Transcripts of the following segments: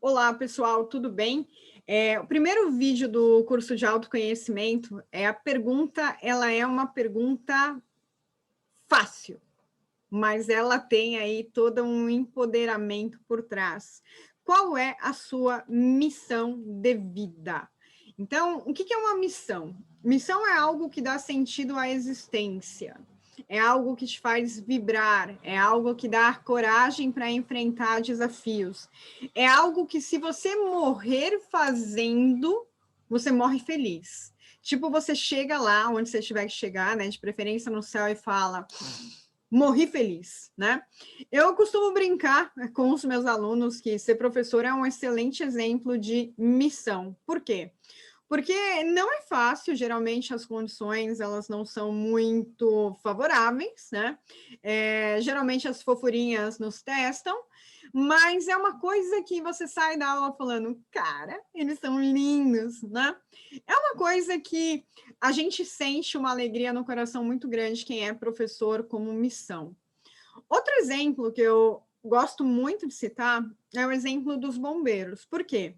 Olá, pessoal, tudo bem? O primeiro vídeo do curso de autoconhecimento a pergunta, ela é uma pergunta fácil, mas ela tem aí todo um empoderamento por trás. Qual é a sua missão de vida? Então, o que é uma missão? Missão é algo que dá sentido à existência, é algo que te faz vibrar, é algo que dá coragem para enfrentar desafios, é algo que, se você morrer fazendo, você morre feliz. Tipo, você chega lá onde você tiver que chegar, né? De preferência no céu, e fala: morri feliz, né? Eu costumo brincar com os meus alunos que ser professor é um excelente exemplo de missão. Por quê? Porque não é fácil, geralmente as condições elas não são muito favoráveis, né? Geralmente as fofurinhas nos testam, mas é uma coisa que você sai da aula falando, cara, eles são lindos, né? É uma coisa que a gente sente uma alegria no coração muito grande quem é professor como missão. Outro exemplo que eu gosto muito de citar é o exemplo dos bombeiros. Por quê?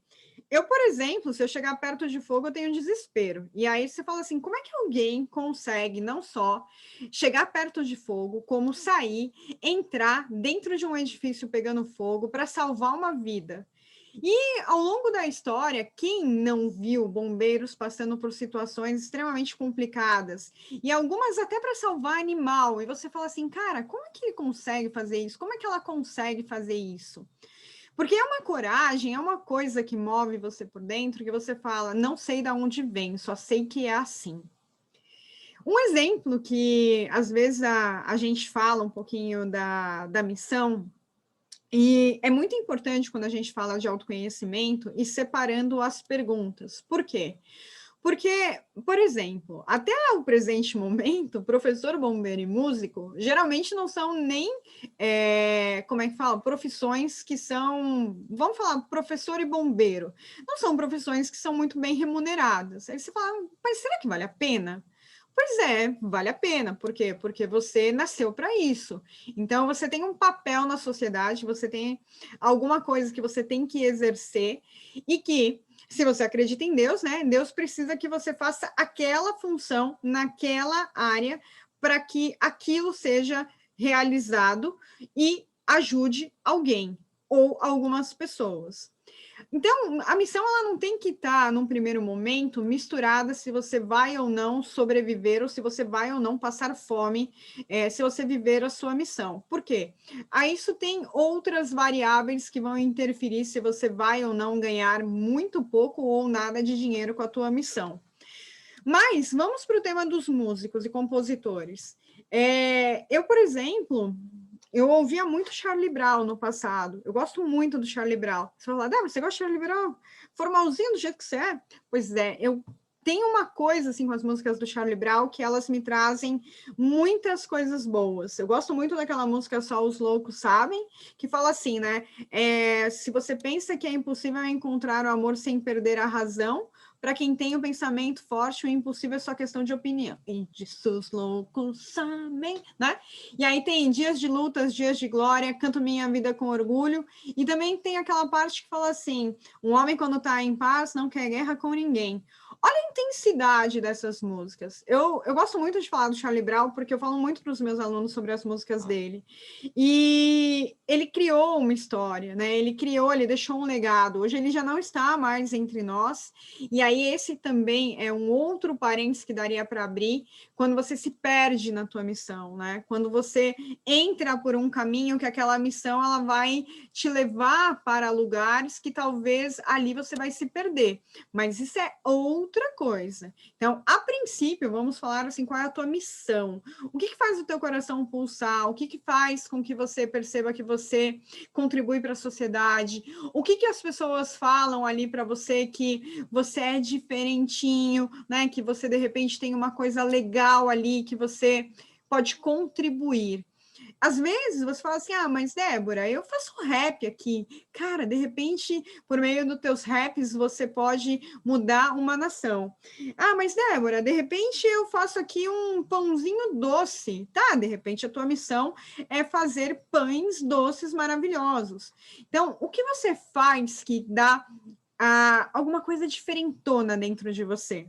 Eu, por exemplo, se eu chegar perto de fogo, eu tenho desespero. E aí você fala assim, como é que alguém consegue não só chegar perto de fogo, como sair, entrar dentro de um edifício pegando fogo para salvar uma vida? E ao longo da história, quem não viu bombeiros passando por situações extremamente complicadas, e algumas até para salvar animal, e você fala assim, cara, como é que ele consegue fazer isso? Como é que ela consegue fazer isso? Porque é uma coragem, é uma coisa que move você por dentro, que você fala, não sei de onde vem, só sei que é assim. Um exemplo que às vezes a gente fala um pouquinho da missão, e é muito importante quando a gente fala de autoconhecimento e separando as perguntas. Por quê? Porque, por exemplo, até o presente momento, professor, bombeiro e músico geralmente não são nem, como é que fala? Profissões que são, vamos falar, professor e bombeiro, não são profissões que são muito bem remuneradas. Aí você fala, mas será que vale a pena? Pois é, vale a pena. Por quê? Porque você nasceu para isso. Então, você tem um papel na sociedade, você tem alguma coisa que você tem que exercer e que, se você acredita em Deus, né? Deus precisa que você faça aquela função naquela área para que aquilo seja realizado e ajude alguém ou algumas pessoas. Então, a missão ela não tem que estar, num primeiro momento, misturada se você vai ou não sobreviver ou se você vai ou não passar fome, se você viver a sua missão. Por quê? A isso tem outras variáveis que vão interferir se você vai ou não ganhar muito pouco ou nada de dinheiro com a tua missão. Mas vamos para o tema dos músicos e compositores. Eu, por exemplo, eu ouvia muito Charlie Brown no passado. Eu gosto muito do Charlie Brown. Você fala, Débora, você gosta de Charlie Brown? Formalzinho do jeito que você é? Pois é, eu tenho uma coisa assim com as músicas do Charlie Brown que elas me trazem muitas coisas boas. Eu gosto muito daquela música Só os Loucos Sabem, que fala assim, né? Se você pensa que é impossível encontrar o amor sem perder a razão, para quem tem o pensamento forte, o impossível é só questão de opinião. E disso os loucos sabem, né? E aí tem dias de lutas, dias de glória, canto minha vida com orgulho. E também tem aquela parte que fala assim: um homem, quando está em paz, não quer guerra com ninguém. Olha a intensidade dessas músicas. Eu gosto muito de falar do Charlie Brown, porque eu falo muito para os meus alunos sobre as músicas dele. E ele criou uma história, né? Ele deixou um legado. Hoje ele já não está mais entre nós. E aí esse também é um outro parênteses que daria para abrir quando você se perde na tua missão, né? Quando você entra por um caminho que aquela missão ela vai te levar para lugares que talvez ali você vai se perder. Mas isso é outra coisa. Então, a princípio, vamos falar assim, qual é a tua missão? O que faz o teu coração pulsar? O que faz com que você perceba que você contribui para a sociedade? O que as pessoas falam ali para você que você é diferentinho, né? Que você, de repente, tem uma coisa legal ali que você pode contribuir. às vezes você fala assim, mas Débora, eu faço rap aqui. Cara, de repente, por meio dos teus raps, você pode mudar uma nação. Mas Débora, de repente eu faço aqui um pãozinho doce, tá? De repente a tua missão é fazer pães doces maravilhosos. Então, o que você faz que dá alguma coisa diferentona dentro de você?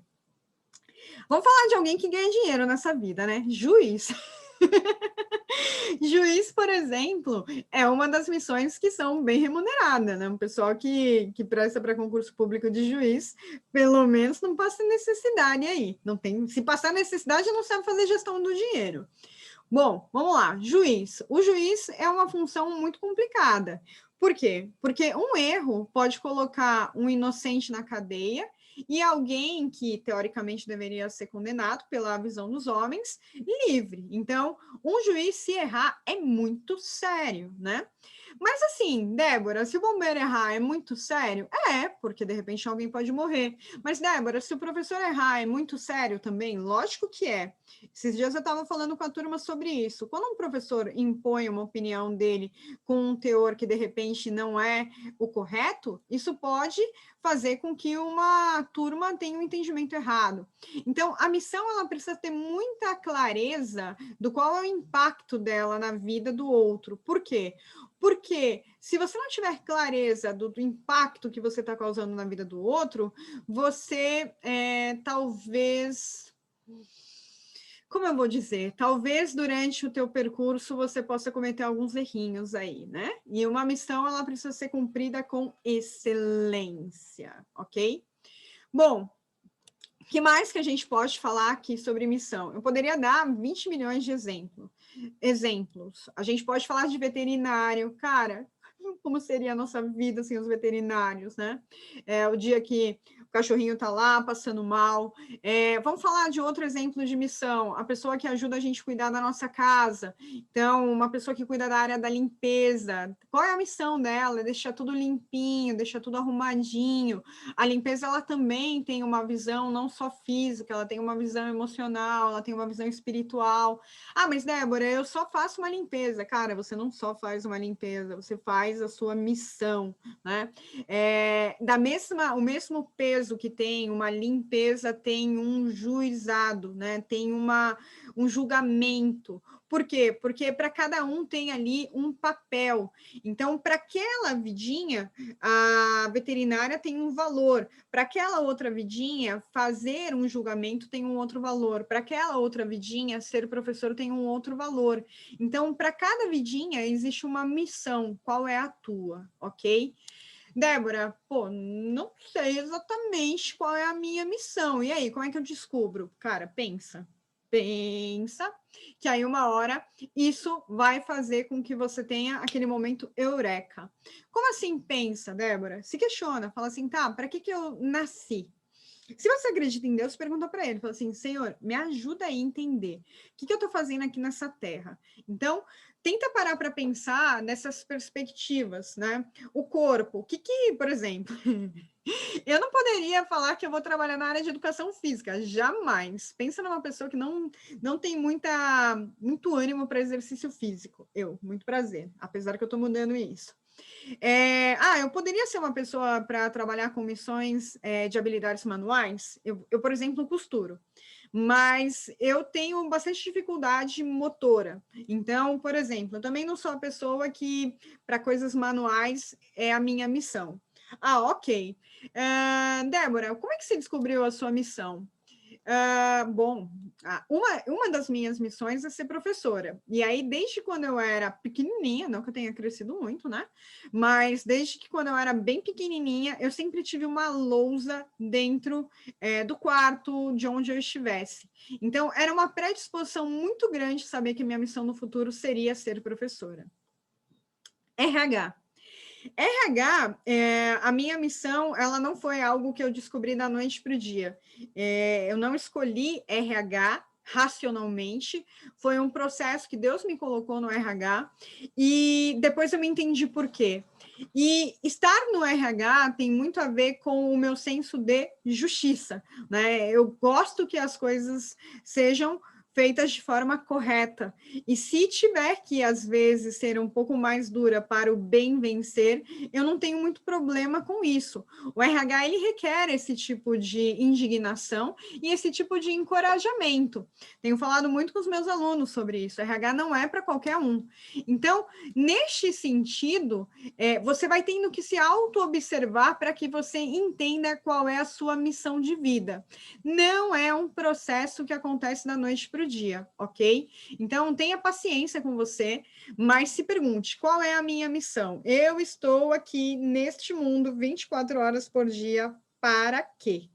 Vamos falar de alguém que ganha dinheiro nessa vida, né? Juiz. Juiz, por exemplo, é uma das missões que são bem remuneradas, né? Um pessoal que presta para concurso público de juiz, pelo menos não passa necessidade aí. Não tem, se passar necessidade, não sabe fazer gestão do dinheiro. Bom, vamos lá. Juiz. O juiz é uma função muito complicada. Por quê? Porque um erro pode colocar um inocente na cadeia e alguém que teoricamente deveria ser condenado pela visão dos homens livre. Então, um juiz se errar é muito sério, né? Mas assim, Débora, se o bombeiro errar é muito sério? Porque de repente alguém pode morrer. Mas Débora, se o professor errar é muito sério também? Lógico que é. Esses dias eu estava falando com a turma sobre isso. Quando um professor impõe uma opinião dele com um teor que de repente não é o correto, isso pode fazer com que uma turma tenha um entendimento errado. Então, a missão ela precisa ter muita clareza do qual é o impacto dela na vida do outro. Por quê? Porque se você não tiver clareza do impacto que você está causando na vida do outro, você talvez... Como eu vou dizer? Talvez durante o teu percurso você possa cometer alguns errinhos aí, né? E uma missão, ela precisa ser cumprida com excelência, ok? Bom, o que mais que a gente pode falar aqui sobre missão? Eu poderia dar 20 milhões de exemplos. A gente pode falar de veterinário. Cara, como seria a nossa vida sem os veterinários, né? O dia que o cachorrinho tá lá passando mal. Vamos falar de outro exemplo de missão, a pessoa que ajuda a gente a cuidar da nossa casa. Então, uma pessoa que cuida da área da limpeza. Qual é a missão dela? Deixar tudo limpinho, deixar tudo arrumadinho. A limpeza, ela também tem uma visão não só física, ela tem uma visão emocional, ela tem uma visão espiritual. Mas Débora, eu só faço uma limpeza. Cara, você não só faz uma limpeza, você faz a sua missão, né? O mesmo peso que tem uma limpeza tem um juizado, né? Tem um julgamento. Por quê? Porque para cada um tem ali um papel. Então, para aquela vidinha, a veterinária tem um valor. Para aquela outra vidinha, fazer um julgamento tem um outro valor. Para aquela outra vidinha, ser professor tem um outro valor. Então, para cada vidinha, existe uma missão. Qual é a tua, ok? Débora, não sei exatamente qual é a minha missão. E aí, como é que eu descubro? Cara, pensa, que aí uma hora isso vai fazer com que você tenha aquele momento eureka. Como assim pensa, Débora? Se questiona, fala assim, tá, para que eu nasci? Se você acredita em Deus, pergunta para ele, fala assim, Senhor, me ajuda aí a entender o que eu estou fazendo aqui nessa terra. Então, tenta parar para pensar nessas perspectivas, né? O corpo, por exemplo, eu não poderia falar que eu vou trabalhar na área de educação física, jamais. Pensa numa pessoa que não tem muito ânimo para exercício físico. Muito prazer, apesar que eu estou mudando isso. Eu poderia ser uma pessoa para trabalhar com missões de habilidades manuais? Eu, por exemplo, costuro, mas eu tenho bastante dificuldade motora. Então, por exemplo, eu também não sou a pessoa que, para coisas manuais, é a minha missão. Ok. Débora, como é que você descobriu a sua missão? Bom, uma das minhas missões é ser professora. E aí, desde quando eu era pequenininha, não que eu tenha crescido muito, né? Mas desde que quando eu era bem pequenininha, eu sempre tive uma lousa dentro do quarto de onde eu estivesse. Então, era uma predisposição muito grande saber que minha missão no futuro seria ser professora. RH. RH, a minha missão, ela não foi algo que eu descobri da noite para o dia. Eu não escolhi RH racionalmente, foi um processo que Deus me colocou no RH e depois eu me entendi por quê. E estar no RH tem muito a ver com o meu senso de justiça, né? Eu gosto que as coisas sejam feitas de forma correta. E se tiver que, às vezes, ser um pouco mais dura para o bem vencer, eu não tenho muito problema com isso. O RH, ele requer esse tipo de indignação e esse tipo de encorajamento. Tenho falado muito com os meus alunos sobre isso. O RH não é para qualquer um. Então, neste sentido, você vai tendo que se auto-observar para que você entenda qual é a sua missão de vida. Não é um processo que acontece da noite para o dia, ok? Então, tenha paciência com você, mas se pergunte, qual é a minha missão? Eu estou aqui neste mundo 24 horas por dia para quê?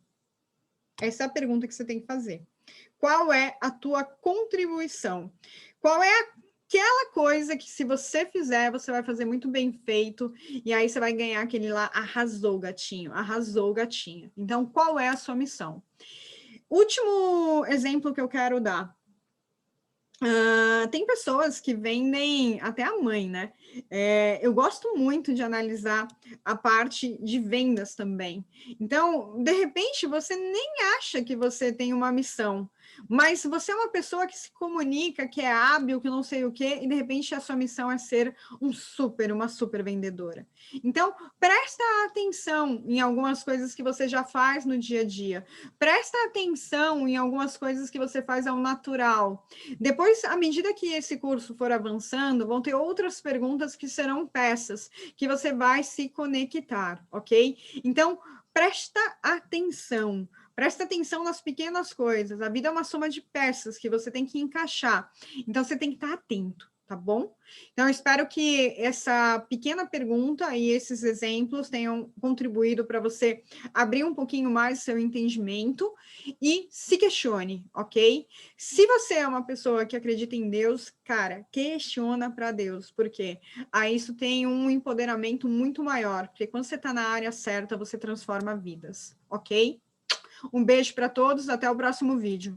Essa é a pergunta que você tem que fazer. Qual é a tua contribuição? Qual é aquela coisa que, se você fizer, você vai fazer muito bem feito, e aí você vai ganhar aquele lá, arrasou, gatinho, arrasou, gatinha. Então, qual é a sua missão? Último exemplo que eu quero dar. Tem pessoas que vendem até a mãe, né? Eu gosto muito de analisar a parte de vendas também. Então, de repente, você nem acha que você tem uma missão, mas você é uma pessoa que se comunica, que é hábil, que não sei o quê, e de repente a sua missão é ser uma super vendedora. Então, presta atenção em algumas coisas que você já faz no dia a dia. Presta atenção em algumas coisas que você faz ao natural. Depois, à medida que esse curso for avançando, vão ter outras perguntas que serão peças que você vai se conectar, ok? Então, presta atenção nas pequenas coisas. A vida é uma soma de peças que você tem que encaixar. Então, você tem que estar atento, tá bom? Então, eu espero que essa pequena pergunta e esses exemplos tenham contribuído para você abrir um pouquinho mais o seu entendimento e se questione, ok? Se você é uma pessoa que acredita em Deus, cara, questiona para Deus, porque aí isso tem um empoderamento muito maior, porque quando você está na área certa, você transforma vidas, ok? Um beijo para todos, até o próximo vídeo.